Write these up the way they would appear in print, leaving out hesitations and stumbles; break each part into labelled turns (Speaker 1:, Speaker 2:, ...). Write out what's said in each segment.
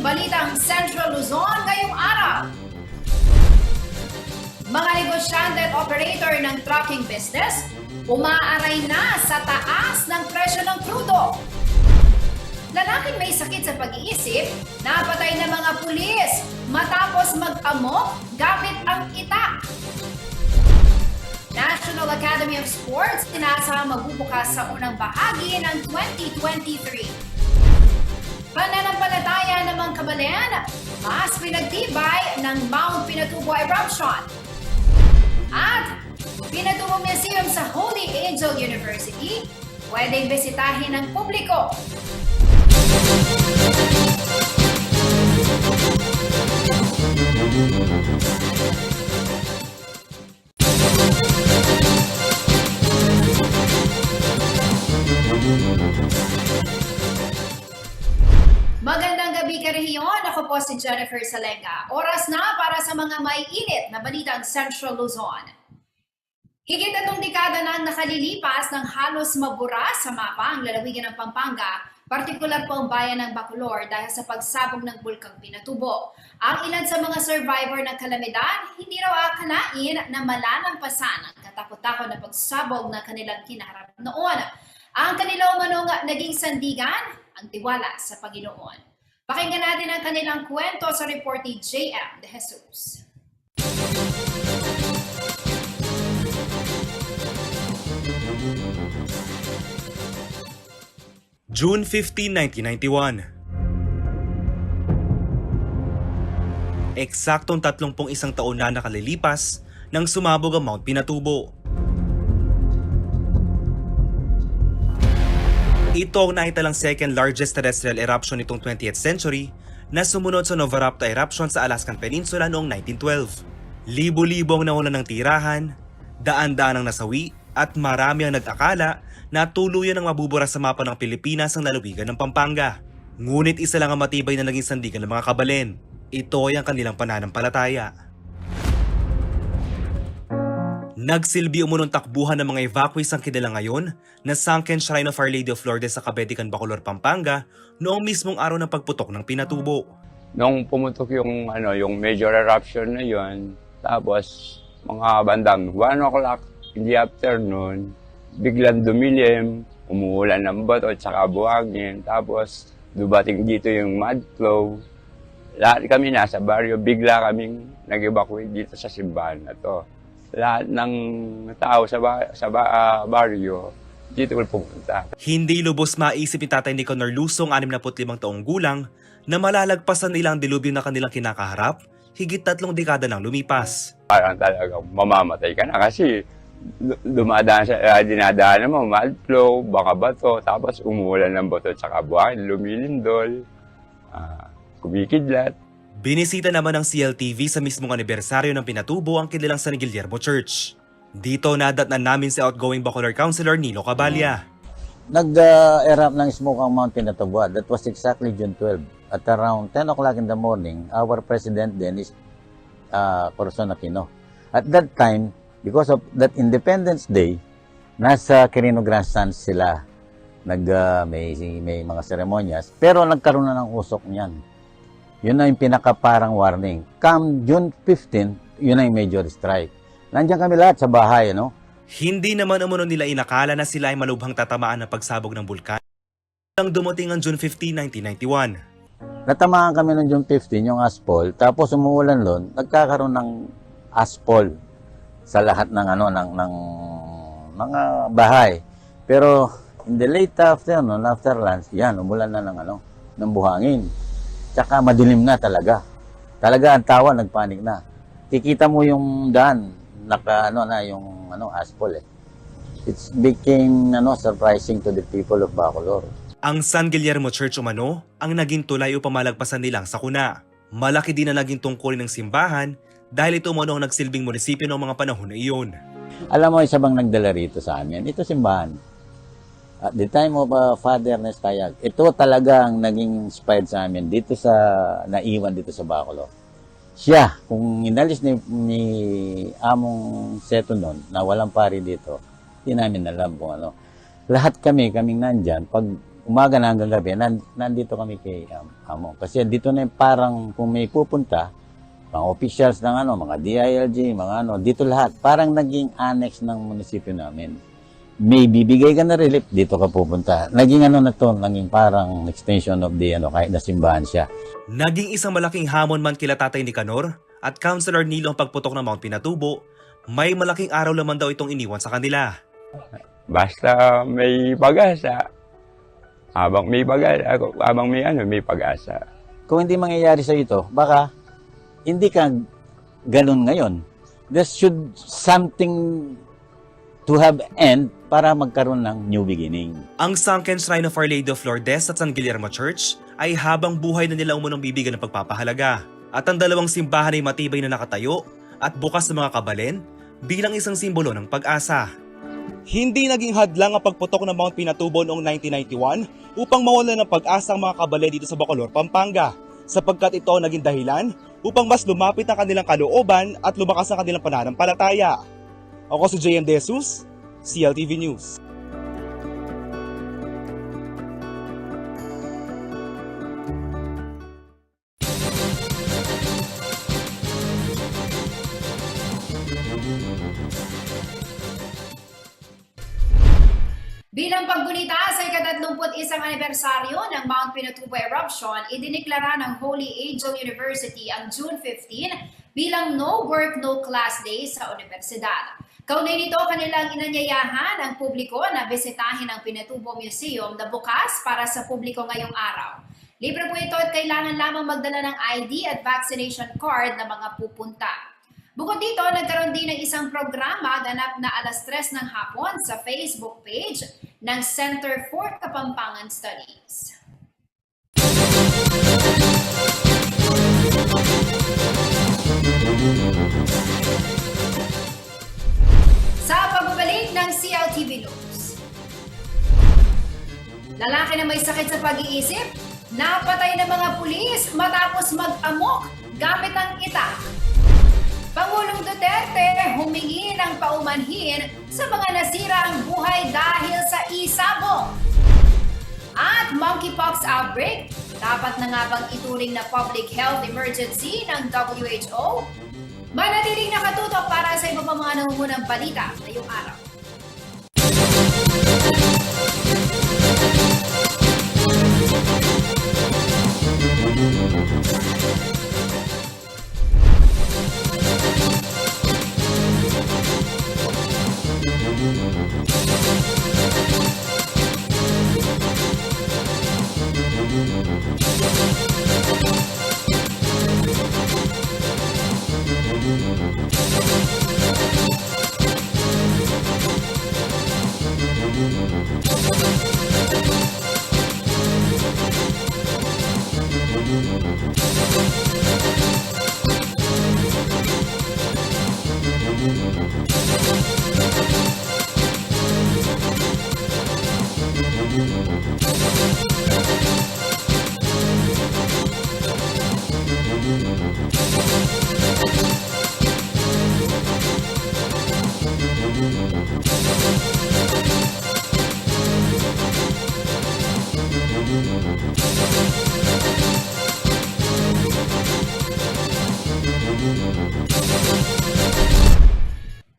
Speaker 1: balitang Central Luzon ngayong araw. Mga negosyante at operator ng trucking business, umaaray na sa taas ng presyo ng krudo. Lalaking may sakit sa pag-iisip, napatay ng mga pulis matapos mag-amok gamit ang itak. National Academy of Sports inaasahang magbubukas sa unang bahagi ng 2023. Pananampalataya ng mga kabalan, mas pinagtibay ng Mount Pinatubo Eruption. At Pinatubo Museum sa Holy Angel University, pwedeng bisitahin ng publiko. Magandang gabi karehiyon, ako po si Jennifer Salenga. Oras na para sa mga may init na balitang Central Luzon. Higit 3 dekada nang nakalilipas ng halos mabura sa mapa ang lalawigan ng Pampanga, partikular po ang bayan ng Bacolor dahil sa pagsabog ng Bulkang Pinatubo. Ang ilan sa mga survivor ng kalamidad, hindi raw akalain na malalampasan ang katakot-takot na pagsabog na kanilang kinaharap noon. Ang kanilang umanong naging sandigan, ang tiwala sa Panginoon. Pakinggan natin ang kanilang kwento sa report ni J.M. De Jesus.
Speaker 2: June 15, 1991. Eksaktong 31 taon na nakalilipas nang sumabog ang Mount Pinatubo. Ito ang naitalang second largest terrestrial eruption nitong 20th century na sumunod sa Novaraptor eruption sa Alaskan Peninsula noong 1912. Libo-libo ang nawalan ng tirahan, daan-daan ang nasawi at marami ang nag-akala na tuluyan ang mabubura sa mapa ng Pilipinas ang lalawigan ng Pampanga. Ngunit isa lang ang matibay na naging sandigan ng mga kabalen. Ito ay ang kanilang pananampalataya. Nagsilbi umunong takbuhan ng mga evacuees ang kilala ngayon na Sunken Shrine of Our Lady of Lourdes sa Cabetican, Bacolor, Pampanga noong mismong araw ng pagputok ng Pinatubo.
Speaker 3: Nung pumutok yung major eruption na yon, tapos mga bandang 1 o'clock in the afternoon, biglang dumilim, umuulan ng bato at saka buhangin, tapos dumating dito yung mud flow. Lahat kami nasa baryo, bigla kaming nag-evacuate dito sa simbahan na to. Lahat ng tao sa baryo, dito pumunta.
Speaker 2: Hindi lubos maisip ni Tatay Nicanor Lusong, 65 taong gulang, na malalagpasan nila ang dilubyo na kanilang kinakaharap, higit 3 dekada nang lumipas.
Speaker 3: Parang talagang mamamatay ka na kasi dinadaanan mo, mud flow, baka bato, tapos umuulan ng bato at saka buhangin, lumilindol, kumikidlat.
Speaker 2: Binisita naman ng CLTV sa mismong anibersaryo ng Pinatubo ang kinilang San Guillermo Church. Dito nadatnan namin si outgoing Bacolor Councilor Nilo Cabalya.
Speaker 4: Nag-erupt ng smoke ang Mount Pinatubo. That was exactly June 12. At around 10 o'clock in the morning, our president then is Corazon Aquino. At that time, because of that Independence Day, nasa Quirino Grandstand sila. May mga seremonyas. Pero nagkaroon na ng usok niyan. Yun na yung pinaka-parang warning. Come June 15, yun na yung major strike. Nandiyan kami lahat sa bahay, no?
Speaker 2: Hindi naman umuno nila inakala na sila ay malubhang tatamaan ng pagsabog ng bulkan. Nang dumating ang June 15, 1991.
Speaker 4: Natamaan kami ng June 15, yung aspol. Tapos umuulan doon, nagkakaroon ng aspol sa lahat ng ng mga bahay. Pero in the late afternoon, after lunch, yan, umulan na ng buhangin. Tsaka madilim na talaga. Talaga ang tawa, nagpanik na. Kikita mo yung daan, yung aspol eh. It became surprising to the people of Bacolor.
Speaker 2: Ang San Guillermo Church umano ang naging tulay upang malagpasan nilang sakuna. Malaki din na naging tungkulin ng simbahan dahil ito umano ang nagsilbing munisipyo ng mga panahon na iyon.
Speaker 4: Alam mo, isa bang nagdala rito sa amin? Ito simbahan. At the time of Father Nestayag, ito talagang naging inspired sa amin dito naiwan dito sa Bacolor. Siya, kung inalis ni Among Seto na walang pari dito, hindi namin alam kung ano. Lahat kaming nandyan, pag umaga na hanggang gabi, nandito kami kay Amo. Kasi dito na yung parang kung may pupunta, mga officials ng mga DILG, mga dito lahat. Parang naging annex ng munisipyo namin. May bibigay ka na relief, dito ka pupunta. Naging naging parang extension of the kahit na simbahan siya.
Speaker 2: Naging isang malaking hamon man kila Tatay Nicanor at Councilor Nilo ang pagputok ng Mount Pinatubo, may malaking araw naman daw itong iniwan sa kanila.
Speaker 3: Basta may pag-asa. Habang may pag-asa, may pag-asa.
Speaker 4: Kung hindi mangyayari sa ito, baka hindi ka ganun ngayon. There should something to have end para magkaroon ng new beginning.
Speaker 2: Ang Sunken Shrine of Our Lady of Lourdes at San Guillermo Church ay habang buhay na nila umunong bibigyan ng pagpapahalaga. At ang dalawang simbahan ay matibay na nakatayo at bukas sa mga kabalen bilang isang simbolo ng pag-asa. Hindi naging hadlang ang pagputok ng Mount Pinatubo noong 1991 upang mawalan ng pag-asa ang mga kabalen dito sa Bacolor, Pampanga, sapagkat ito ang naging dahilan upang mas lumapit ang kanilang kalooban at lumakas ang kanilang pananampalataya. Ako si JM De Jesus, CLTV News.
Speaker 1: Bilang paggunita sa ika-31 anibersaryo ng Mount Pinatubo eruption, idiniklara ng Holy Angel University ang June 15 bilang No Work, No Class Day sa universidad. Kaunay nito, kanilang inanyayahan ang publiko na bisitahin ang Pinatubo Museum na bukas para sa publiko ngayong araw. Libre po ito at kailangan lamang magdala ng ID at vaccination card na mga pupunta. Bukod dito, nagkaroon din ng isang programa ganap na alas 3 ng hapon sa Facebook page ng Center for Kapampangan Studies. Sa pagbabalik ng CLTV News, lalaki na may sakit sa pag-iisip, napatay ng mga pulis matapos mag-amok gamit ang itak. Pangulong Duterte humingi ng paumanhin sa mga nasirang buhay dahil sa isabong. At monkeypox outbreak, dapat na nga bang ituring na public health emergency ng WHO? Manatiling nakatutok para sa iba pa mga nangungunang balita ngayong araw.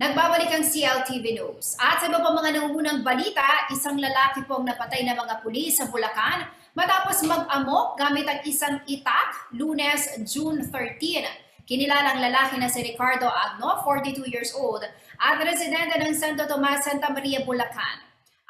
Speaker 1: Nagbabalik ang CLTV News. At sa iba pa mga nangungunang balita, isang lalaki pong napatay na mga pulis sa Bulacan matapos mag-amok gamit ang isang itak Lunes, June 13. Kinilalang lalaki na si Ricardo Agno, 42 years old, at residente ng Santo Tomas, Santa Maria, Bulacan.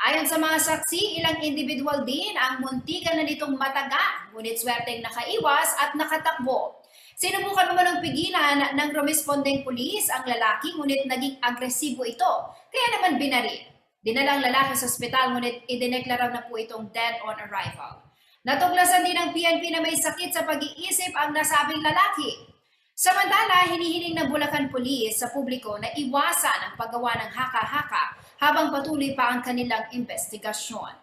Speaker 1: Ayon sa mga saksi, ilang individual din ang muntikan na nitong mataga, ngunit swerteng nakaiwas at nakatakbo. Sinubukan naman ng pigilan ng responding pulis ang lalaki, ngunit naging agresibo ito, kaya naman binaril. Dinalang lalaki sa ospital, ngunit idineklara na po itong dead on arrival. Natuklasan din ng PNP na may sakit sa pag-iisip ang nasabing lalaki. Samantala, hinihiling ng Bulacan Police sa publiko na iwasan ang paggawa ng haka-haka habang patuloy pa ang kanilang investigasyon.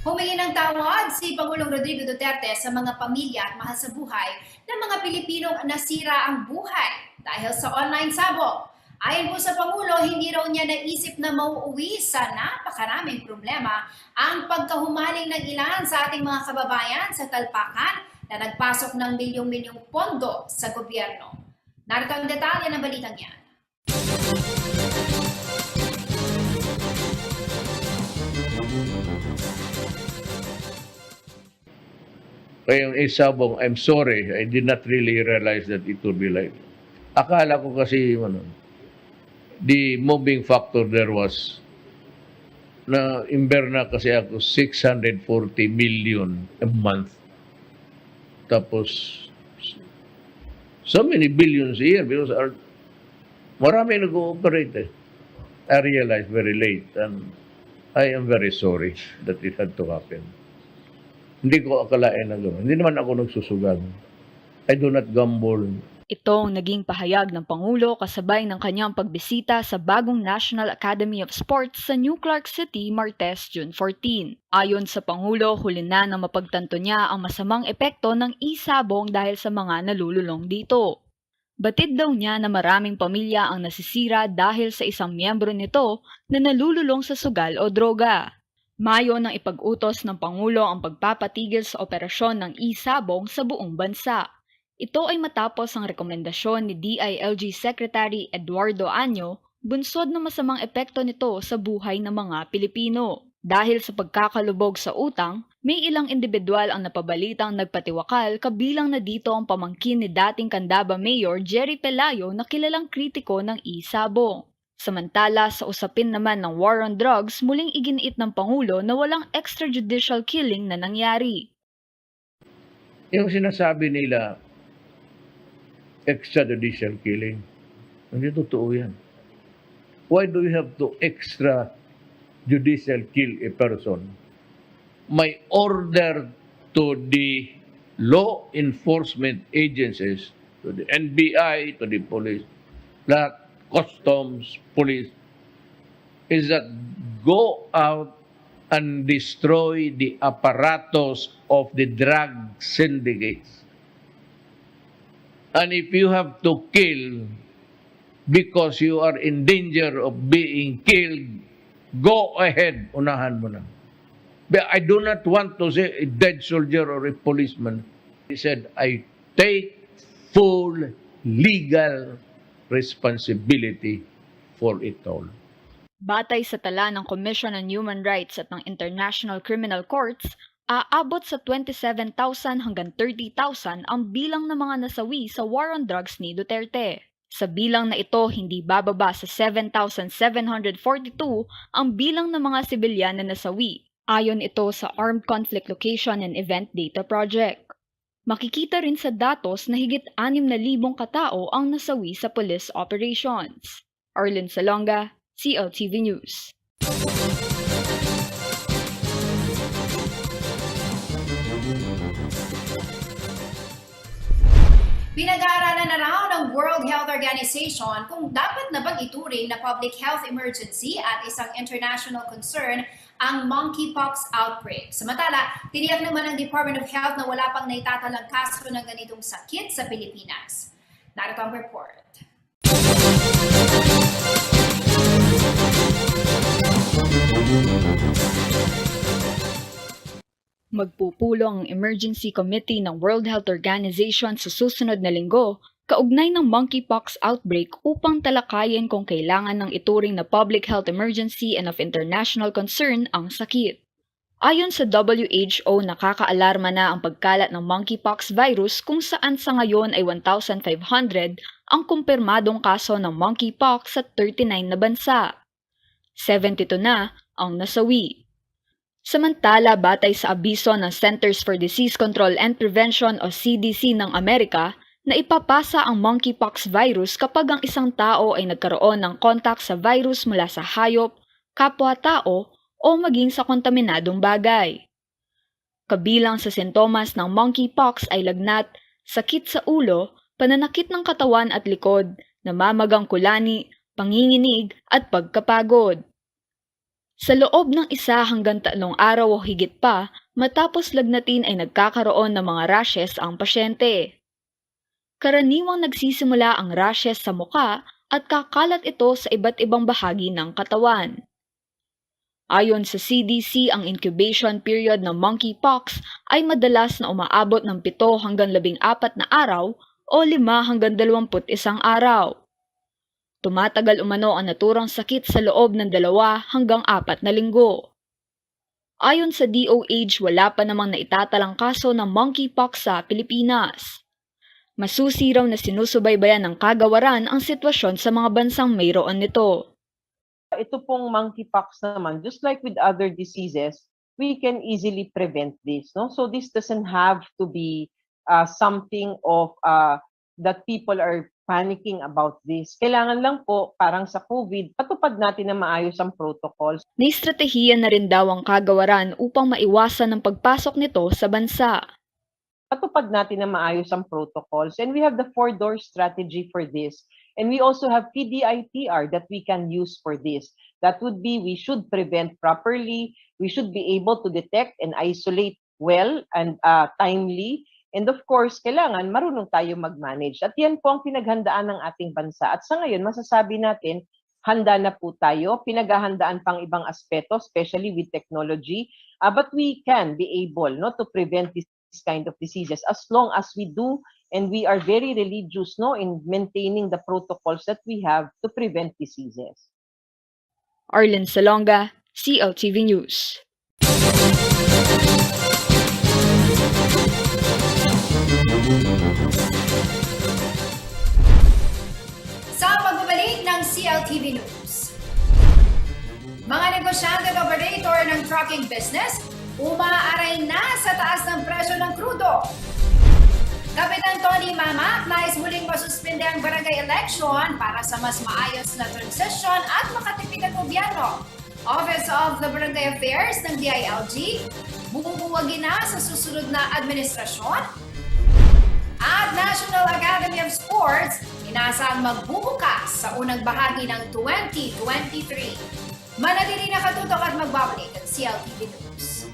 Speaker 1: Humingi ng nagtawad si Pangulong Rodrigo Duterte sa mga pamilya at mahal sa buhay ng mga Pilipinong nasira ang buhay dahil sa online sabong. Ayon po sa Pangulo, hindi raw niya naisip na mauuwi sa napakaraming problema ang pagkahumaling ng ilan sa ating mga kababayan sa talpakan na nagpasok ng milyong-milyong pondo sa gobyerno. Narito ang detalye ng balitang yan.
Speaker 5: Kaya yung isabong, I'm sorry, I did not really realize that it would be like. Akala ko kasi, the moving factor there was na imberna kasi ako 640 million a month. Tapos, so many billions a year because marami nag-ooperate. I realized very late and I am very sorry that it had to happen. Hindi ko akalain na gano'n. Hindi naman ako nagsusugal. I do not gamble.
Speaker 6: Ito ang naging pahayag ng Pangulo kasabay ng kanyang pagbisita sa bagong National Academy of Sports sa New Clark City, Martes, June 14. Ayon sa Pangulo, huli na mapagtanto niya ang masamang epekto ng isabong dahil sa mga nalululong dito. Batid daw niya na maraming pamilya ang nasisira dahil sa isang miyembro nito na nalululong sa sugal o droga. Mayo nang ipag-utos ng Pangulo ang pagpapatigil sa operasyon ng isabong sa buong bansa. Ito ay matapos ang rekomendasyon ni DILG Secretary Eduardo Año, bunsod na masamang epekto nito sa buhay ng mga Pilipino. Dahil sa pagkakalubog sa utang, may ilang individual ang napabalitang nagpatiwakal kabilang na dito ang pamangkin ni dating Candaba Mayor Jerry Pelayo na kilalang kritiko ng isabong. Samantala, sa usapin naman ng war on drugs, muling iginiit ng Pangulo na walang extrajudicial killing na nangyari.
Speaker 5: Yung sinasabi nila, extrajudicial killing, hindi totoo yan. Why do you have to extrajudicial kill a person? May order to the law enforcement agencies, to the NBI, to the police, that customs, police, is that go out and destroy the apparatus of the drug syndicates. And if you have to kill because you are in danger of being killed, go ahead, unahan mo na. But I do not want to say a dead soldier or a policeman. He said, I take full legal responsibility for it all.
Speaker 6: Batay sa tala ng Commission on Human Rights at ng International Criminal Courts, aabot sa 27,000 hanggang 30,000 ang bilang ng mga nasawi sa war on drugs ni Duterte. Sa bilang na ito, hindi bababa sa 7,742 ang bilang ng mga sibilyan na nasawi. Ayon ito sa Armed Conflict Location and Event Data Project. Makikita rin sa datos na higit 6,000 katao ang nasawi sa police operations. Arlene Salonga, CLTV News.
Speaker 1: Pinag-aaralan na raw ng World Health Organization kung dapat na bang ituring na public health emergency at isang international concern ang monkeypox outbreak. Samantala, tiniyak naman ng Department of Health na wala pang naitatalang kaso ng ganitong sakit sa Pilipinas. Narito ang report.
Speaker 6: Magpupulo ang Emergency Committee ng World Health Organization sa susunod na linggo kaugnay ng monkeypox outbreak upang talakayin kung kailangan ng ituring na public health emergency and of international concern ang sakit. Ayon sa WHO, nakakaalarma na ang pagkalat ng monkeypox virus kung saan sa ngayon ay 1,500 ang kumpirmadong kaso ng monkeypox sa 39 na bansa. 72 na ang nasawi. Samantala, batay sa abiso ng Centers for Disease Control and Prevention o CDC ng Amerika, na ipapasa ang monkeypox virus kapag ang isang tao ay nagkaroon ng kontak sa virus mula sa hayop, kapwa-tao o maging sa kontaminadong bagay. Kabilang sa sintomas ng monkeypox ay lagnat, sakit sa ulo, pananakit ng katawan at likod, namamagang kulani, panginginig at pagkapagod. Sa loob ng 1 hanggang 3 araw o higit pa, Matapos lagnatin ay nagkakaroon ng mga rashes ang pasyente. Karaniwang nagsisimula ang rashes sa muka at kakalat ito sa iba't ibang bahagi ng katawan. Ayon sa CDC, ang incubation period ng monkeypox ay madalas na umaabot ng 7 hanggang 14 na araw o 5 hanggang 21 araw. Tumatagal umano ang naturang sakit sa loob ng 2 hanggang 4 na linggo. Ayon sa DOH, wala pa namang naitatalang kaso ng monkeypox sa Pilipinas. Masusi raw na sinusubaybayan ng kagawaran ang sitwasyon sa mga bansang mayroon nito.
Speaker 7: Ito pong monkeypox naman, just like with other diseases, we can easily prevent this. No? So this doesn't have to be something of that people are panicking about this. Kailangan lang po, parang sa COVID, patupad natin na maayos ang protocols.
Speaker 6: Naistratehiya na rin daw ang kagawaran upang maiwasan ang pagpasok nito sa bansa.
Speaker 7: Patupad natin na maayos ang protocols. And we have the 4-door strategy for this. And we also have PDITR that we can use for this. That would be, we should prevent properly, we should be able to detect and isolate well and timely. And of course, kailangan marunong tayo mag-manage. At yan po ang pinaghandaan ng ating bansa. At sa ngayon, masasabi natin, handa na po tayo. Pinaghahandaan pang ibang aspeto, especially with technology. But we can be able to prevent this kind of diseases as long as we do and we are very religious in maintaining the protocols that we have to prevent diseases.
Speaker 6: Arlen Salonga, CLTV News.
Speaker 1: Sa pagbabalik ng CLTV News, mga negosyante at operator ng trucking business umaaray na sa taas ng presyo ng krudo. Kapitan Tony Mama, nais muling masuspinde ang barangay election para sa mas maayos na transition at makatipid ang gobyerno. Office of the Barangay Affairs ng DILG, bubuwagin na sa susunod na administrasyon. At National Academy of Sports, inaasang magbubukas sa unang bahagi ng 2023. Manatili na katutok at magbabalik ang CLTV News.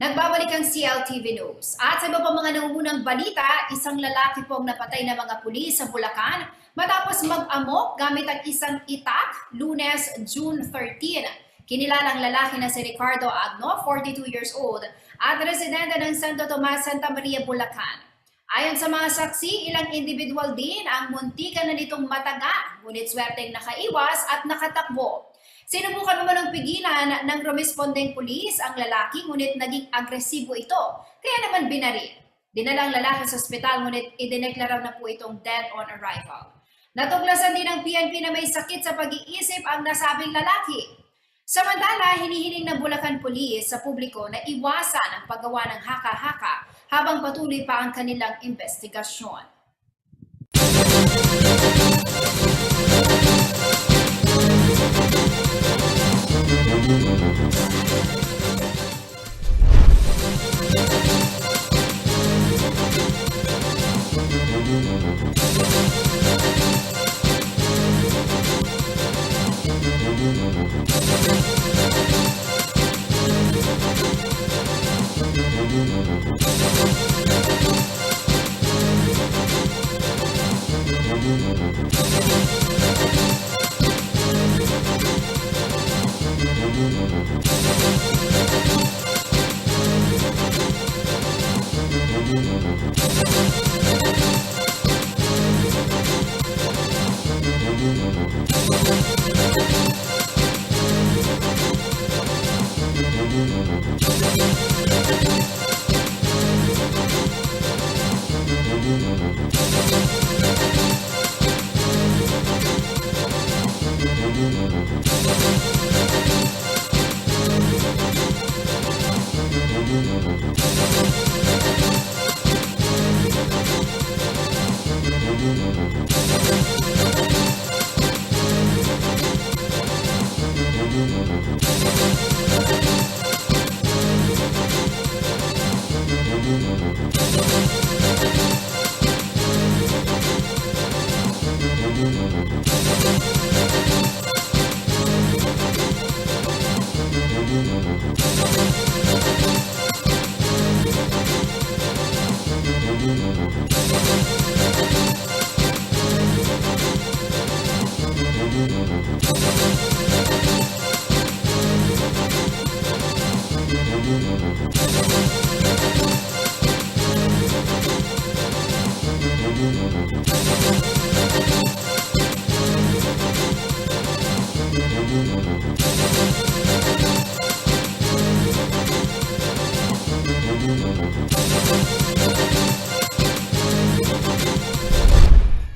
Speaker 1: Nagbabalik ang CLTV News. At sa iba pa mga nangungunang balita, isang lalaki pong napatay na mga pulis sa Bulacan matapos mag-amok gamit ang isang itak Lunes, June 13. Kinilalang lalaki na si Ricardo Agno, 42 years old, at residente ng Santo Tomas, Santa Maria, Bulacan. Ayon sa mga saksi, ilang individual din ang muntikan na nitong mataga, ngunit swerteng nakaiwas at nakatakbo. Sinubukan naman ng pigilan ng rumespondeng pulis ang lalaki, ngunit naging agresibo ito, kaya naman binaril. Dinalang lalaki sa ospital, ngunit idineklara na po itong dead on arrival. Natuklasan din ng PNP na may sakit sa pag-iisip ang nasabing lalaki. Samantala, hinihiling ng Bulacan Police sa publiko na iwasan ang paggawa ng haka-haka habang patuloy pa ang kanilang investigasyon.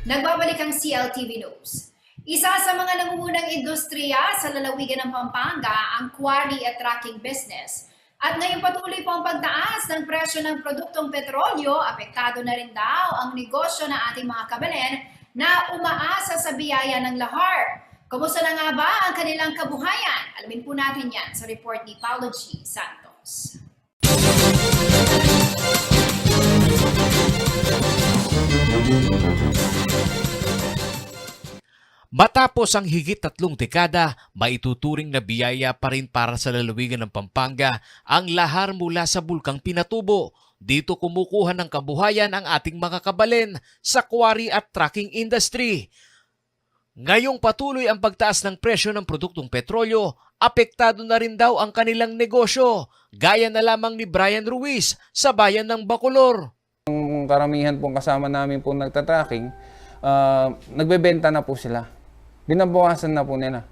Speaker 1: Nagbabalik ang CLTV News. Isa sa mga nangungunang industriya sa lalawigan ng Pampanga ang quarry at trucking business. At ngayong patuloy po ang pagtaas ng presyo ng produktong petrolyo, apektado na rin daw ang negosyo ng ating mga kabalen na umaasa sa biyaya ng lahar. Kumusta na nga ba ang kanilang kabuhayan? Alamin po natin yan sa report ni Paulo G. Santos.
Speaker 8: Matapos ang higit 3 dekada, maituturing na biyaya pa rin para sa lalawigan ng Pampanga ang lahar mula sa bulkang Pinatubo. Dito kumukuha ng kabuhayan ang ating mga kabalen sa quarry at trucking industry. Ngayong patuloy ang pagtaas ng presyo ng produktong petrolyo, apektado na rin daw ang kanilang negosyo, gaya na lamang ni Brian Ruiz sa bayan ng Bacolor.
Speaker 9: Yung karamihan pong kasama namin pong nagtatracking, nagbebenta na po sila. Binabawasan na po nila.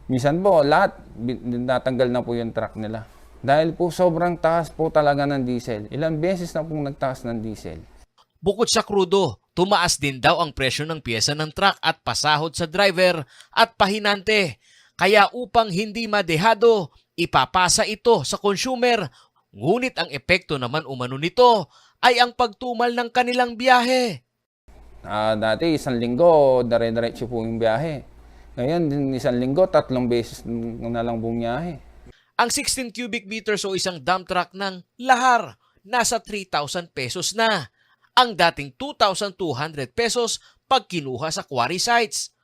Speaker 9: Minsan po, lahat, natanggal na po yung truck nila. Dahil po sobrang taas po talaga ng diesel. Ilang beses na pong nagtaas ng diesel.
Speaker 8: Bukod sa krudo, tumaas din daw ang presyo ng piyesa ng truck at pasahod sa driver at pahinante. Kaya upang hindi madehado, ipapasa ito sa consumer. Ngunit ang epekto naman umano nito ay ang pagtumal ng kanilang biyahe.
Speaker 9: Dati, 1 linggo, dire-diretso po yung biyahe. Ngayon, 1 linggo, 3 beses na lang bumiyahe.
Speaker 8: Ang 16 cubic meters o isang dump truck ng lahar, nasa 3,000 pesos na. Ang dating 2,200 pesos pag kinuha sa quarry sites.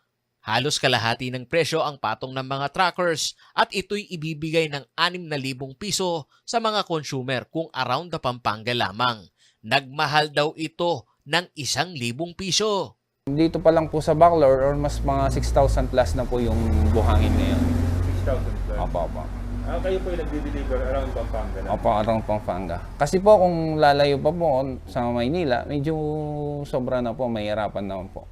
Speaker 8: Halos kalahati ng presyo ang patong ng mga truckers at ito'y ibibigay ng 6,000 piso sa mga consumer kung around the Pampanga lamang. Nagmahal daw ito ng 1,000 piso.
Speaker 9: Dito pa lang po sa Bacolor, or mas mga 6,000 plus na po yung buhangin ngayon.
Speaker 10: 6,000 plus?
Speaker 9: Opo.
Speaker 10: Kayo po yung nagdi-deliver around Pampanga lang?
Speaker 9: Opo, around Pampanga. Kasi po kung lalayo pa po sa Maynila, medyo sobra na po, mahirapan naman po.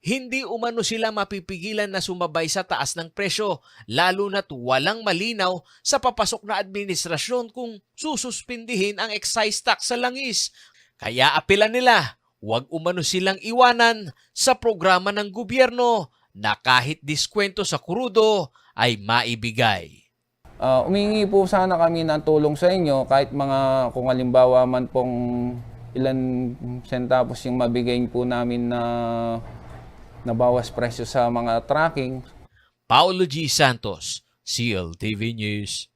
Speaker 8: Hindi umano sila mapipigilan na sumabay sa taas ng presyo, lalo na't walang malinaw sa papasok na administrasyon kung sususpindihin ang excise tax sa langis. Kaya apela nila, huwag umano silang iwanan sa programa ng gobyerno na kahit diskwento sa krudo ay maibigay.
Speaker 9: Umingi po sana kami ng tulong sa inyo, kahit mga kung halimbawa man pong ilan centavos yung mabigay po namin na nabawas presyo sa mga tracking.
Speaker 8: Paulo G. Santos, CLTV News.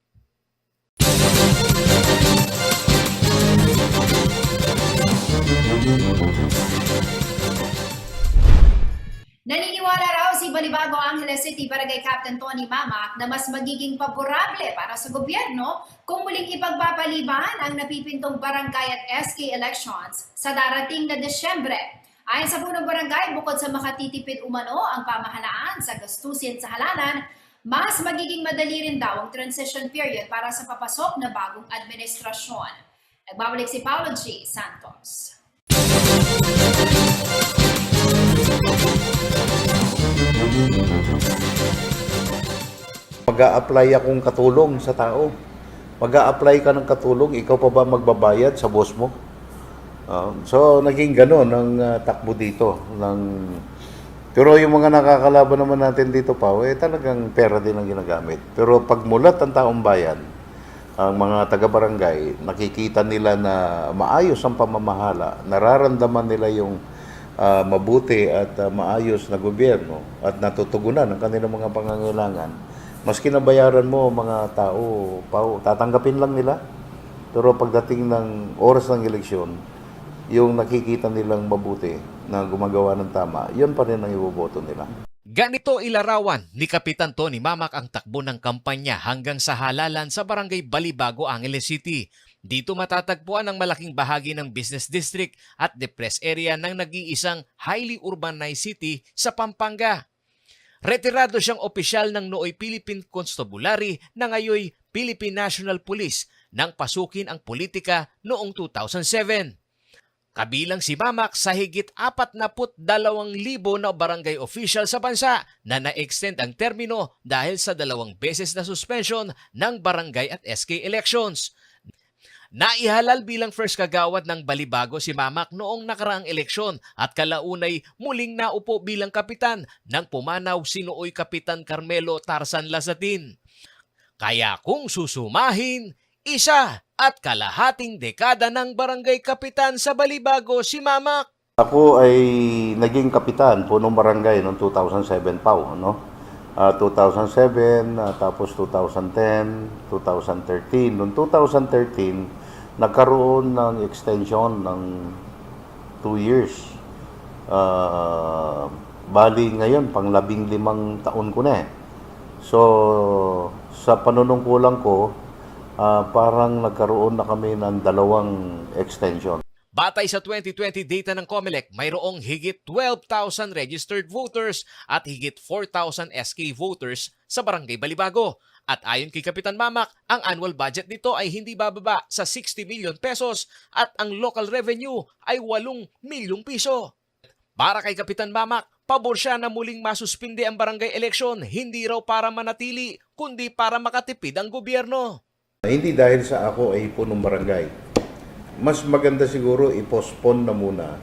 Speaker 1: Naniniwala raw si Balibago Angeles City Barangay Captain Tony Mamak na mas magiging paborable para sa gobyerno kung muling ipagpapaliban ang napipintong barangay at SK elections sa darating na Desyembre. Ayon sa punong barangay, bukod sa makatitipid umano ang pamahalaan sa gastusin sa halalan, mas magiging madali rin daw ang transition period para sa papasok na bagong administrasyon. Nagbabalik si Paulo G. Santos.
Speaker 11: Mag-a-apply akong katulong sa tao. Mag-a-apply ka ng katulong, ikaw pa ba magbabayad sa boss mo? So, naging gano'n ang takbo dito. Pero yung mga nakakalaban naman natin dito pa, talagang pera din ang ginagamit. Pero pag mulat ang taong bayan, ang mga taga-barangay, nakikita nila na maayos ang pamamahala, nararamdaman nila yung mabuti at maayos na gobyerno at natutugunan ang kanilang mga pangangailangan. Mas kinabayaran mo mga tao, tatanggapin lang nila. Pero pagdating ng oras ng eleksyon, yung nakikita nilang mabuti na gumagawa ng tama, yun pa rin ang iboboto nila.
Speaker 8: Ganito ilarawan ni Kapitan Tony Mamak ang takbo ng kampanya hanggang sa halalan sa Barangay Balibago, Angeles City. Dito matatagpuan ang malaking bahagi ng business district at depressed area ng nag-iisang highly urbanized city sa Pampanga. Retirado siyang opisyal ng nooy Philippine Constabulary na ngayoy Philippine National Police nang pasukin ang politika noong 2007. Kabilang si Mamak sa higit 42,000 na barangay official sa bansa na na-extend ang termino dahil sa 2 beses na suspension ng barangay at SK elections. Naihalal bilang first kagawad ng Balibago si Mamak noong nakaraang eleksyon at kalaunay muling naupo bilang kapitan nang pumanaw si nooy Kapitan Carmelo Tarzan Lazatin. Kaya kung susumahin, 1.5 dekada ng barangay kapitan sa Balibago si Mamak.
Speaker 11: Ako ay naging kapitan po ng barangay noong 2007 pa, no? 2007, tapos 2010, 2013. Noong 2013, nagkaroon ng extension ng 2 years. Bali ngayon, pang 15 taon ko na eh. So, sa panunungkulan ko, parang nagkaroon na kami ng 2 extension.
Speaker 8: Batay sa 2020 data ng COMELEC, mayroong higit 12,000 registered voters at higit 4,000 SK voters sa Barangay Balibago. At ayon kay Kapitan Mamak, ang annual budget nito ay hindi bababa sa 60 million pesos at ang local revenue ay 8 milyong piso. Para kay Kapitan Mamak, pabor siya na muling masuspinde ang barangay election, hindi raw para manatili, kundi para makatipid ang gobyerno.
Speaker 11: Hindi dahil sa ako ay punong barangay. Mas maganda siguro i-postpone na muna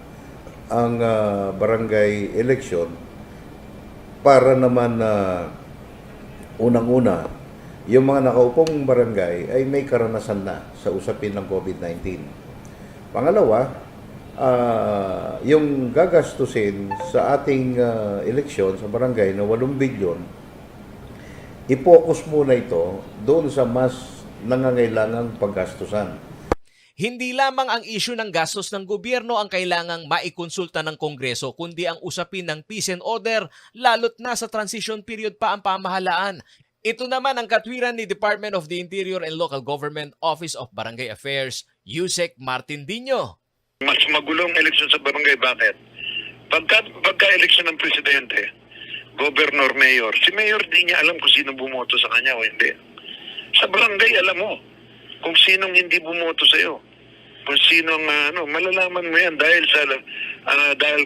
Speaker 11: ang barangay election para naman unang-una, yung mga nakaupong barangay ay may karanasan na sa usapin ng COVID-19. Pangalawa, yung gagastusin sa ating eleksyon sa barangay na 8 bilyon, i-focus muna ito doon sa mas nangangailangang paggastusan.
Speaker 8: Hindi lamang ang issue ng gastos ng gobyerno ang kailangang maikonsulta ng Kongreso, kundi ang usapin ng peace and order, lalo't na sa transition period pa ang pamahalaan. Ito naman ang katwiran ni Department of the Interior and Local Government Office of Barangay Affairs, Yusek Martin Dino.
Speaker 12: Mas magulong eleksyon sa barangay. Bakit? Pagka-eleksyon ng presidente, governor, mayor, si mayor di niya alam kung sino bumoto sa kanya o hindi. Sa barangay, alam mo kung sinong hindi bumoto sa iyo. Kung sinong malalaman mo yan dahil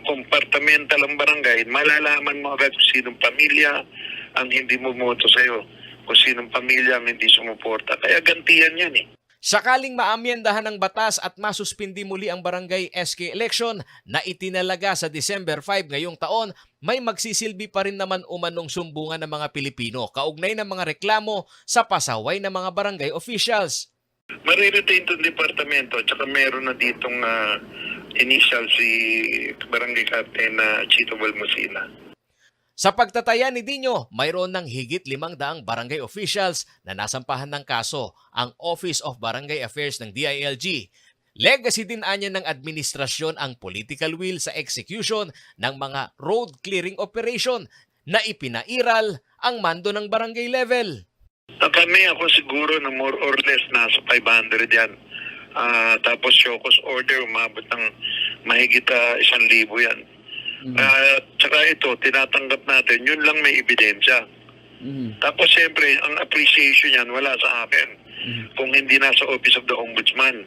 Speaker 12: compartmental ang barangay, malalaman mo agad kung sinong pamilya ang hindi bumoto sa iyo, kung sinong pamilya ang hindi sumuporta. Kaya gantihan yan eh.
Speaker 8: Sakaling maamyendahan ng batas at masuspindi muli ang barangay SK election na itinalaga sa December 5 ngayong taon, may magsisilbi pa rin naman umanong sumbungan ng mga Pilipino kaugnay ng mga reklamo sa pasaway ng mga barangay officials.
Speaker 12: Mariretain itong departamento at saka meron na ditong initial si Barangay Captain Chito Balmosina.
Speaker 8: Sa pagtataya ni Dino, mayroon ng higit 500 barangay officials na nasampahan ng kaso ang Office of Barangay Affairs ng DILG. Legacy din anya ng administrasyon ang political will sa execution ng mga road clearing operation na ipinairal ang mando ng barangay level.
Speaker 12: Kami ako siguro na more or less nasa 500 yan. Tapos Shokos order umabot ng mahigit 1,000 yan. Tsaka ito, tinatanggap natin, yun lang may ebidensya. Tapos siyempre, ang appreciation yan wala sa akin kung hindi nasa Office of the Ombudsman.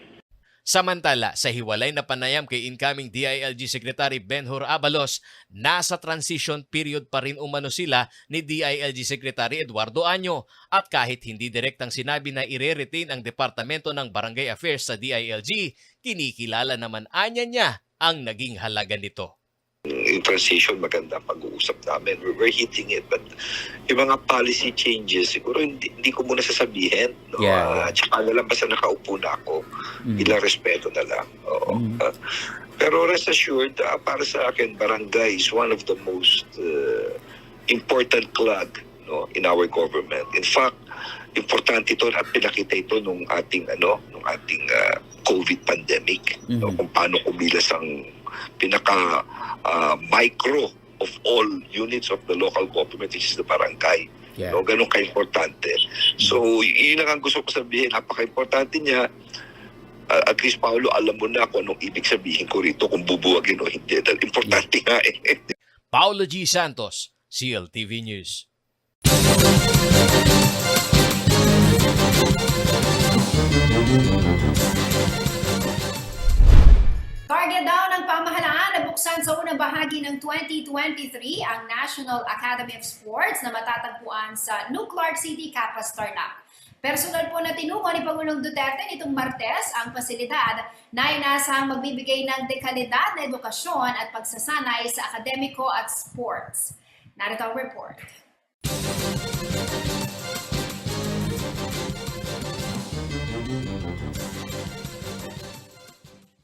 Speaker 8: Samantala, sa hiwalay na panayam kay incoming DILG Secretary Benhur Abalos, nasa transition period pa rin umano sila ni DILG Secretary Eduardo Año at kahit hindi direktang sinabi na ire-retain ang Departamento ng Barangay Affairs sa DILG, kinikilala naman anya niya ang naging halaga nito.
Speaker 12: Yung transition, maganda pag-uusap namin. We're hitting it. But yung mga policy changes, siguro hindi ko muna sasabihin. No? Tsaka na lang basta nakaupo na ako. Bilang respeto na lang. Oo. Pero rest assured, para sa akin, barangay is one of the most important clag, no, in our government. In fact, importante ito at pinakita ito nung ating COVID pandemic, no, kung paano kumilos ang pinaka micro of all units of the local government, which is the barangay. No, ganun ka-importante. So, yun ang gusto ko sabihin, napaka-importante niya. At least, Paolo, alam mo na kung anong ibig sabihin ko rito, kung bubuwagin o hindi. Dahil importante nga eh.
Speaker 8: Paolo G. Santos, CLTV News.
Speaker 1: Target daw ng pamahalaan na buksan sa unang bahagi ng 2023 ang National Academy of Sports na matatagpuan sa New Clark City, Capas, Tarlac. Personal po na tinungo ni Pangulong Duterte nitong Martes ang pasilidad na inasahang magbibigay ng dekalidad na edukasyon at pagsasanay sa akademiko at sports. Narito ang report.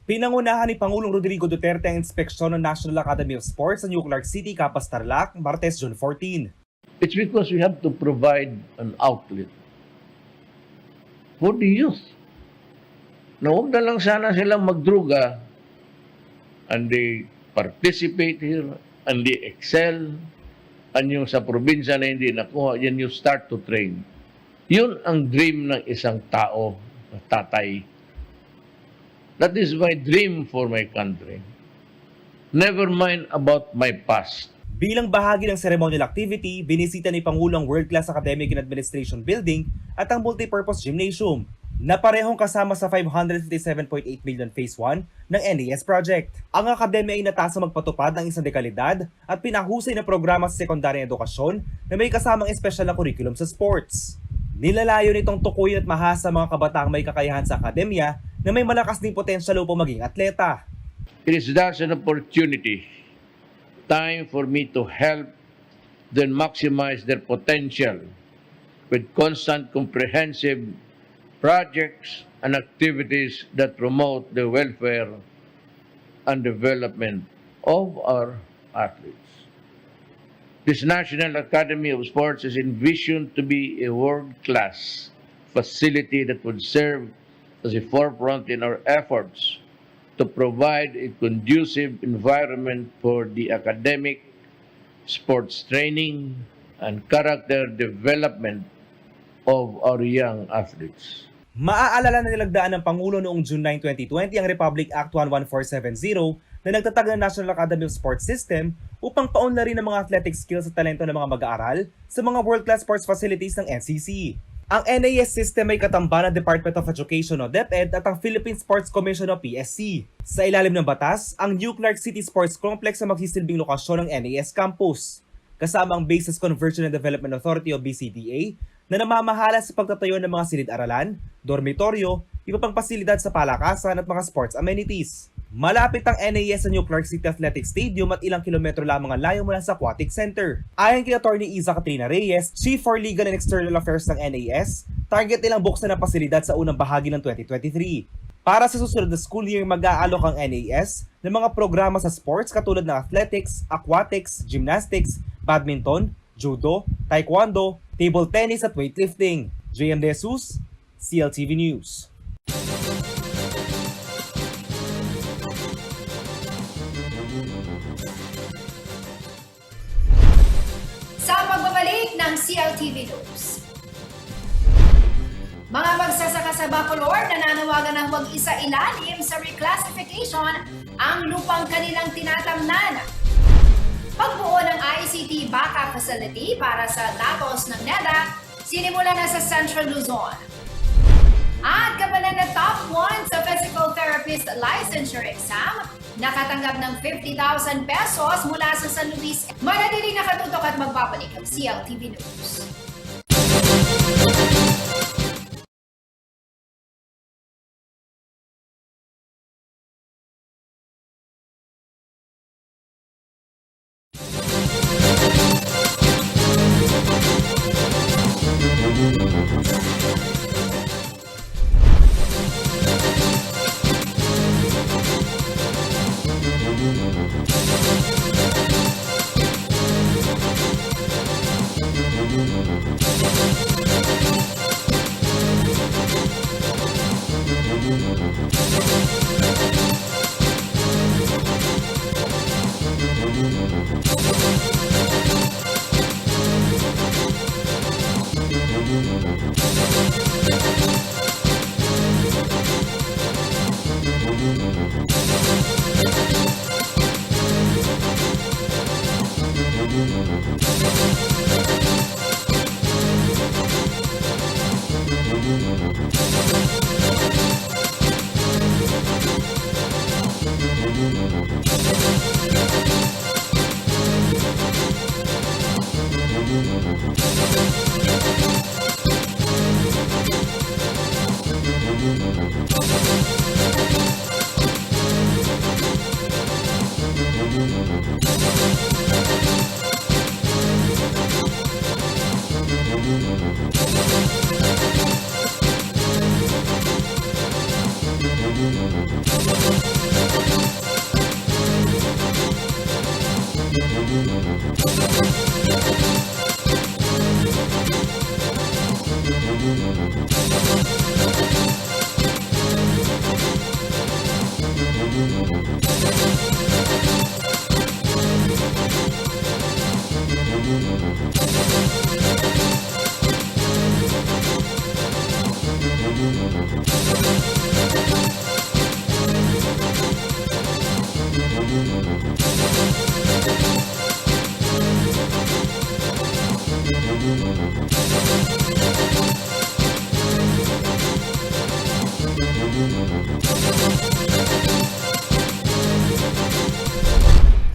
Speaker 2: Pinangunahan ni Pangulong Rodrigo Duterte ang inspeksyon ng National Academy of Sports sa New Clark City, Capas, Tarlac, Martes, June 14.
Speaker 5: It's because we have to provide an outlet for the youth. Na huwag na lang sana silang magdruga and they participate here and they excel and yung sa probinsya na hindi nakuha, yan you start to train. Yun ang dream ng isang tao, tatay. That is my dream for my country. Never mind about my past.
Speaker 2: Bilang bahagi ng ceremonial activity, binisita ni Pangulo ang World-Class Academic and Administration Building at ang Multipurpose Gymnasium na parehong kasama sa 557.8 million Phase 1 ng NAS project. Ang akademya ay natasang magpatupad ng isang dekalidad at pinahusay na programa sa sekundaryang edukasyon na may kasamang espesyal na curriculum sa sports. Nilalayo nitong tukuyin at mahasa mga kabataang may kakayahan sa akademya na may malakas ding potensyal upang maging atleta.
Speaker 5: It is thus an opportunity, time for me to help them maximize their potential with constant comprehensive projects and activities that promote the welfare and development of our athletes. This National Academy of Sports is envisioned to be a world-class facility that would serve as a forefront in our efforts to provide a conducive environment for the academic, sports training, and character development of our young athletes.
Speaker 2: Maaalala na nilagdaan ng Pangulo noong June 9, 2020 ang Republic Act 11470 na nagtatag ng National Academy of Sports System upang paunlarin ang mga athletic skills at talento ng mga mag-aaral sa mga world-class sports facilities ng NCC. Ang NAS system ay katamba ng Department of Education o DepEd at ang Philippine Sports Commission o PSC. Sa ilalim ng batas, ang New Clark City Sports Complex ang magsisilbing lokasyon ng NAS campus, kasama ang Basis Conversion and Development Authority o BCDA na namamahala sa pagtatayo ng mga silid-aralan, dormitoryo, iba pang pasilidad sa palakasan at mga sports amenities. Malapit ang NAS sa New Clark City Athletic Stadium at ilang kilometro lamang ang layo mula sa Aquatic Center. Ayon kay Atty. Iza Katrina Reyes, Chief for Legal and External Affairs ng NAS, target nilang buksan ang pasilidad sa unang bahagi ng 2023. Para sa susunod na school year, mag-aalok ang NAS ng mga programa sa sports katulad ng athletics, aquatics, gymnastics, badminton, judo, taekwondo, table tennis at weightlifting. JM De Jesus, CLTV News.
Speaker 1: Sa pagbabalik ng CLTV News. Mga magsasaka sa Bacolod nananawagan ng huwag isa-ilalim sa reclassification ang lupang kanilang tinatamnan. Pagbuo ng ICT backup facility para sa datos ng NEDA, sinimula na sa Central Luzon. At kapalang na top 1 sa physical therapist licensure exam, nakatanggap ng 50,000 pesos mula sa San Luis. Manatiling nakatutok at magbabalik ang CLTV News.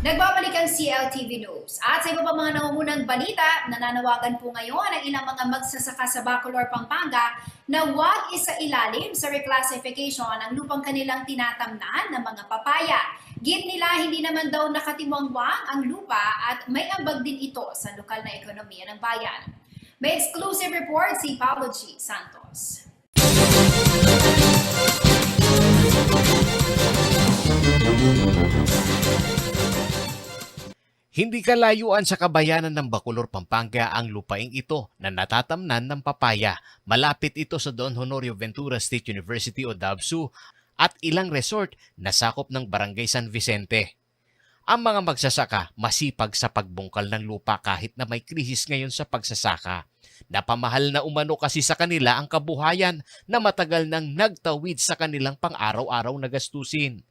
Speaker 1: Nagbabalik ang CLTV News. At sa iba pa mga nangungunang balita, nananawagan po ngayon ang ilang mga magsasaka sa Bacolor, Pampanga na huwag isailalim sa reclassification ang lupang kanilang tinatamnan ng mga papaya. Git nila hindi naman daw nakatiwangwang ang lupa at may ambag din ito sa lokal na ekonomiya ng bayan. May exclusive report si Pablo G. Santos.
Speaker 8: Hindi kalayuan sa kabayanan ng Bacolor, Pampanga ang lupaing ito na natatamnan ng papaya. Malapit ito sa Don Honorio Ventura State University o DAVSU at ilang resort na sakop ng Barangay San Vicente. Ang mga magsasaka masipag sa pagbungkal ng lupa kahit na may krisis ngayon sa pagsasaka. Napamahal na umano kasi sa kanila ang kabuhayan na matagal nang nagtawid sa kanilang pang-araw-araw na gastusin.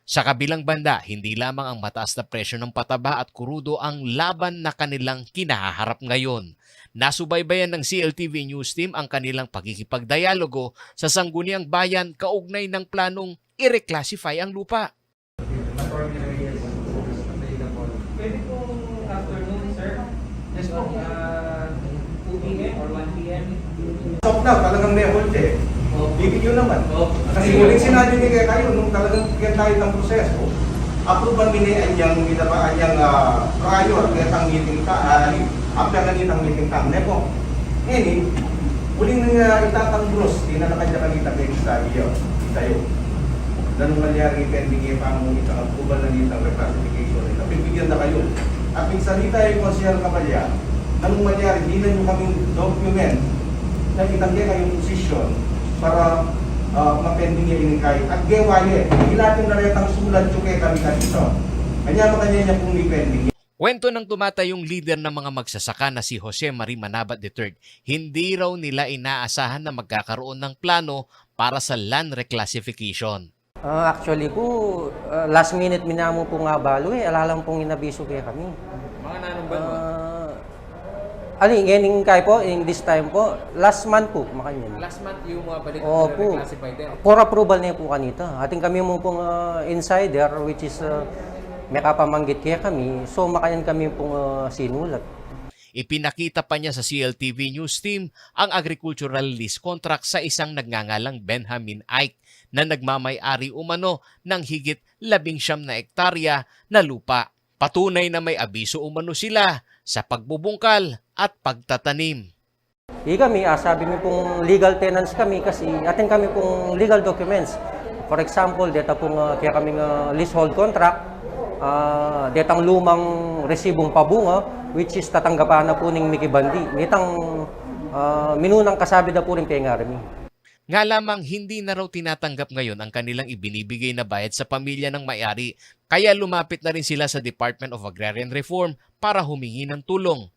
Speaker 8: Sa kabilang banda, hindi lamang ang mataas na presyo ng pataba at kurudo ang laban na kanilang kinaharap ngayon. Nasubaybayan ng CLTV News Team ang kanilang pagkikipagdialogo sa Sangguniang Bayan kaugnay ng planong i-reclassify ang lupa.
Speaker 13: Pwede po afternoon, sir. Just po, 2 p.m. or 1 p.m.
Speaker 14: Stop na, talagang may hold eh. Bigyan nyo naman. Kasi ulit sinabi ni kayo, nung talagang bigyan tayo ng proseso, approval nila anyang prior, kitang meeting after na kitang meeting time. Nepo, ngayon, uling itatang bros, di na nakadya kayo sa iyo, tayo. Ganun mangyari pending yung pangungitang approval na nitang reclassification nila. Bibigyan na kayo. At salita yung Consiel Cabalya, ganun mangyari, di na nyo kaming document na itanggi kayong posisyon para mapending yung inikay. At gawaye, ilating na rin ang sulat yung kami kanito. Kanya niya kung may pending.
Speaker 8: Kwento ng tumatayong leader ng mga magsasaka na si Jose Marie Manabat III, hindi raw nila inaasahan na magkakaroon ng plano para sa land reclassification.
Speaker 13: Actually po, last minute minamo po nga balo eh. Alalang pong inabiso kaya kami.
Speaker 9: Mga nanong ba?
Speaker 13: Ano, ngayon kaya po, in this time po, last month po, makanyan.
Speaker 15: Last month yung mga balik
Speaker 13: Opo.
Speaker 15: reclassified din.
Speaker 13: For approval na po kanita. Ating kami mo pong insider, which is may kapamanggit kaya kami, so makayan kami pong sinulat.
Speaker 8: Ipinakita pa niya sa CLTV News Team ang agricultural lease contract sa isang nagngangalang Benjamin Ike na nagmamay-ari umano ng higit 19 na ektarya na lupa. Patunay na may abiso umano sila sa pagbubungkal at pagtatanim.
Speaker 13: Kami, sabi mo pong legal tenants kami kasi atin kami pong legal documents. For example, dito pong kaya kaming leasehold contract, detang lumang resibong pabunga, which is tatanggapan na po ng Mickey Bandi. Nitang minunang kasabi na po rin pengarami.
Speaker 8: Nga lamang hindi na raw tinatanggap ngayon ang kanilang ibinibigay na bayad sa pamilya ng may-ari, kaya lumapit na rin sila sa Department of Agrarian Reform para humingi ng tulong.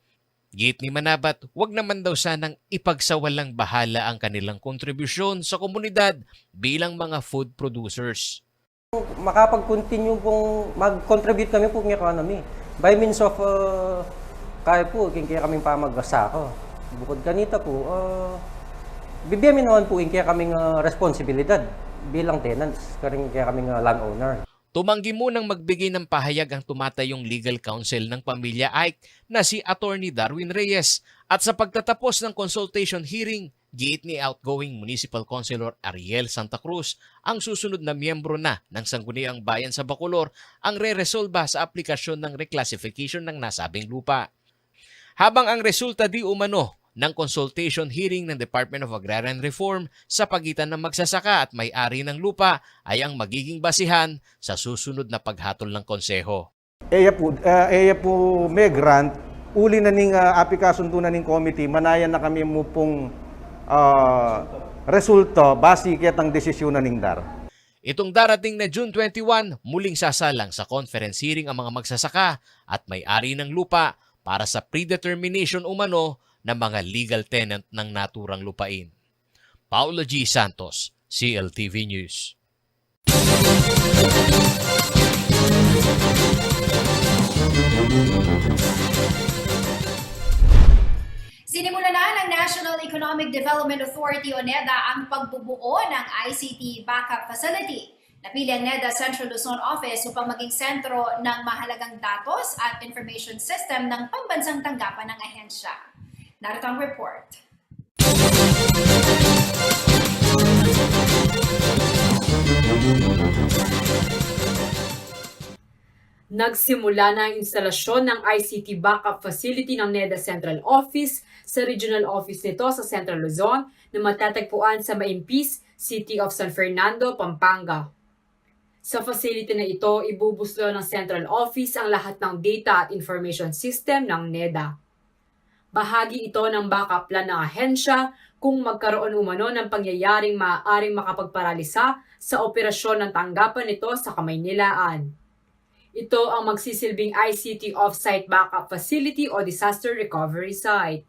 Speaker 8: Git ni Manabat, wag naman daw sanang ipagsawalang bahala ang kanilang kontribusyon sa komunidad bilang mga food producers.
Speaker 13: Makapag-continue pong mag-contribute kami po ng economy by means of kaya po kaya kaming pamagasako. Bukod kanita po, bibigyan naman po kaya kaming responsibilidad bilang tenants, kaya kaming landowner.
Speaker 8: Tumanggi munang magbigay ng pahayag ang tumatayong legal counsel ng pamilya Ike na si Attorney Darwin Reyes, at sa pagtatapos ng consultation hearing, giit ni outgoing Municipal Councilor Ariel Santa Cruz, ang susunod na miyembro na ng Sangguniang Bayan sa Bacolor ang re-resolba sa aplikasyon ng reclassification ng nasabing lupa. Habang ang resulta di umano ng consultation hearing ng Department of Agrarian Reform sa pagitan ng magsasaka at may-ari ng lupa ay ang magiging basihan sa susunod na paghatol ng konseho.
Speaker 14: Eya po may grant, uli na ning aplikasyon to na ning committee, manayan na kami mo pong resulta base kitang desisyon na ning DAR.
Speaker 8: Itong darating na June 21, muling sasalang sa conference hearing ang mga magsasaka at may-ari ng lupa para sa predetermination umano ng mga legal tenant ng naturang lupain. Paulo G. Santos, CLTV News.
Speaker 1: Sinimula na ng National Economic Development Authority o NEDA ang pagbubuo ng ICT Backup Facility. Napili ang NEDA Central Luzon Office upang maging sentro ng mahalagang datos at information system ng pambansang tanggapan ng ahensya. Narito ang report.
Speaker 16: Nagsimula na ang instalasyon ng ICT Backup Facility ng NEDA Central Office sa regional office nito sa Central Luzon na matatagpuan sa Maimpis, City of San Fernando, Pampanga. Sa facility na ito, ibubuslo ng Central Office ang lahat ng data at information system ng NEDA. Bahagi ito ng backup plan ng ahensya kung magkaroon umano ng pangyayaring maaaring makapagparalisa sa operasyon ng tanggapan nito sa Kamaynilaan. Ito ang magsisilbing ICT Off-Site Backup Facility o Disaster Recovery Site.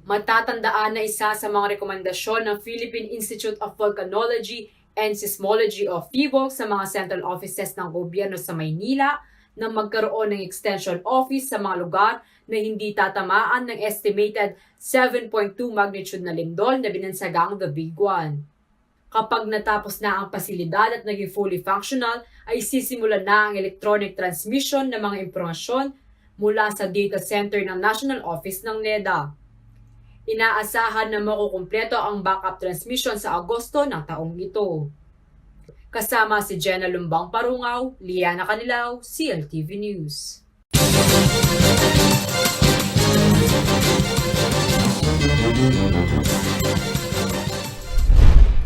Speaker 16: Matatandaan na isa sa mga rekomendasyon ng Philippine Institute of Volcanology and Seismology o PHIVOLC sa mga central offices ng gobyerno sa Maynila na magkaroon ng extension office sa mga lugar na hindi tatamaan ng estimated 7.2 magnitude na lindol na binansagang The Big One. Kapag natapos na ang pasilidad at naging fully functional, ay sisimula na ang electronic transmission ng mga impormasyon mula sa data center ng National Office ng NEDA. Inaasahan na makukumpleto ang backup transmission sa Agosto ng taong ito. Kasama si Jenna Lumbang Parungaw, Liana Canilao, CLTV News.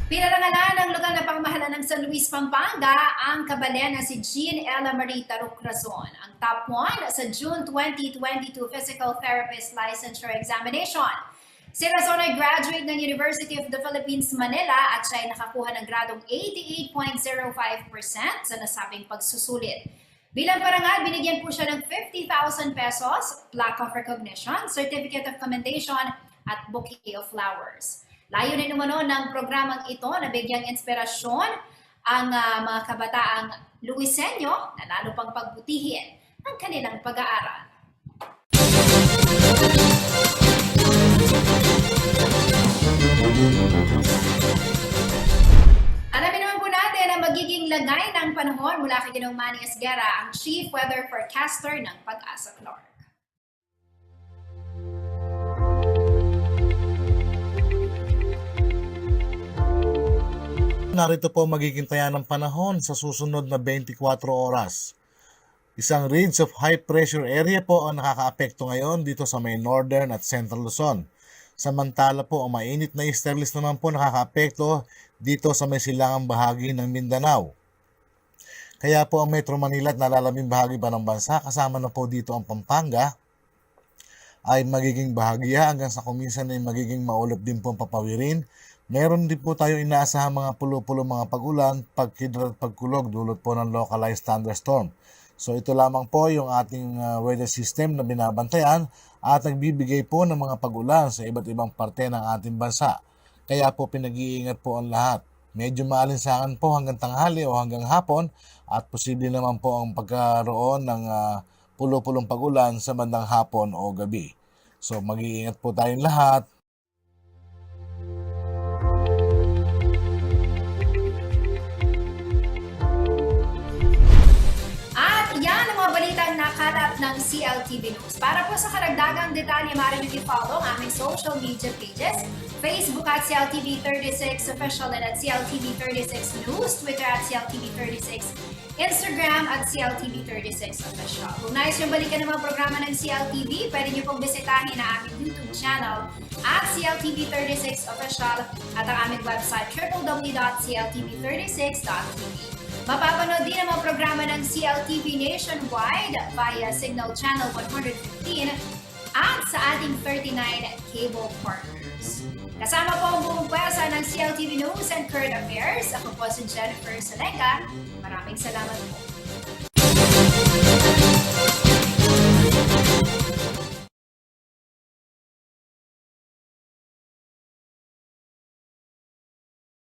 Speaker 1: Pinarangalan ng lokal na pangmahalaan ng San Luis, Pampanga ang kabalena si Jean Ella Marie Taruc Razon, ang top 1 sa June 2022 Physical Therapist Licensure Examination. Si Razon ay graduate ng University of the Philippines, Manila at siya ay nakakuha ng gradong 88.05% sa nasabing pagsusulit. Bilang parangal, binigyan po siya ng 50,000 pesos, plaque of recognition, certificate of commendation at bouquet of flowers. Layunin umano ng programang ito na bigyang inspirasyon ang mga kabataang Luiseño na lalo pang pagbutihin ang kanilang pag-aaral. Alamin naman po natin ang magiging lagay ng panahon mula kay Ginong Manny Esguera, ang Chief Weather Forecaster ng Pag-asa Clark.
Speaker 15: Narito po magiging taya ng panahon sa susunod na 24 oras. Isang range of high pressure area po ang nakakaapekto ngayon dito sa may northern at central Luzon. Samantala po ang mainit na easterlies naman po nakakaapekto dito sa may silangang bahagi ng Mindanao. Kaya po ang Metro Manila at nalalaming bahagi pa ng bansa, kasama na po dito ang Pampanga, ay magiging bahagya hanggang sa kuminsan ay magiging maulap din po ang papawirin. Meron din po tayo inaasahang mga pulo-pulo mga pag-ulan, pagkidlat at pagkulog dulot po ng localized thunderstorm. So ito lamang po yung ating weather system na binabantayan at nagbibigay po ng mga pag-ulan sa iba't ibang parte ng ating bansa. Kaya po pinag-iingat po ang lahat. Medyo maalinsangan po hanggang tanghali o hanggang hapon at posible naman po ang pagkaroon ng pulo-pulong pag-ulan sa bandang hapon o gabi. So mag-iingat po tayong lahat.
Speaker 1: Yan ang mga balitang nakalap ng CLTV News. Para po sa karagdagang detalye, maaari nyo i-follow ang aming social media pages, Facebook at CLTV36 Official and at CLTV36 News, Twitter at CLTV36, Instagram at CLTV36 Official. Kung nais yung balikan ng mga programa ng CLTV, pwede nyo pong bisitahin ang aming YouTube channel at CLTV36 Official at ang aming website www.cltv36.tv. Mapapanood din ang mga programa ng CLTV nationwide via Signal Channel 115 at sa ating 39 cable partners. Kasama po ang buong pwersa ng CLTV News and Current Affairs. Ako po si Jennifer Salenga. Maraming salamat po.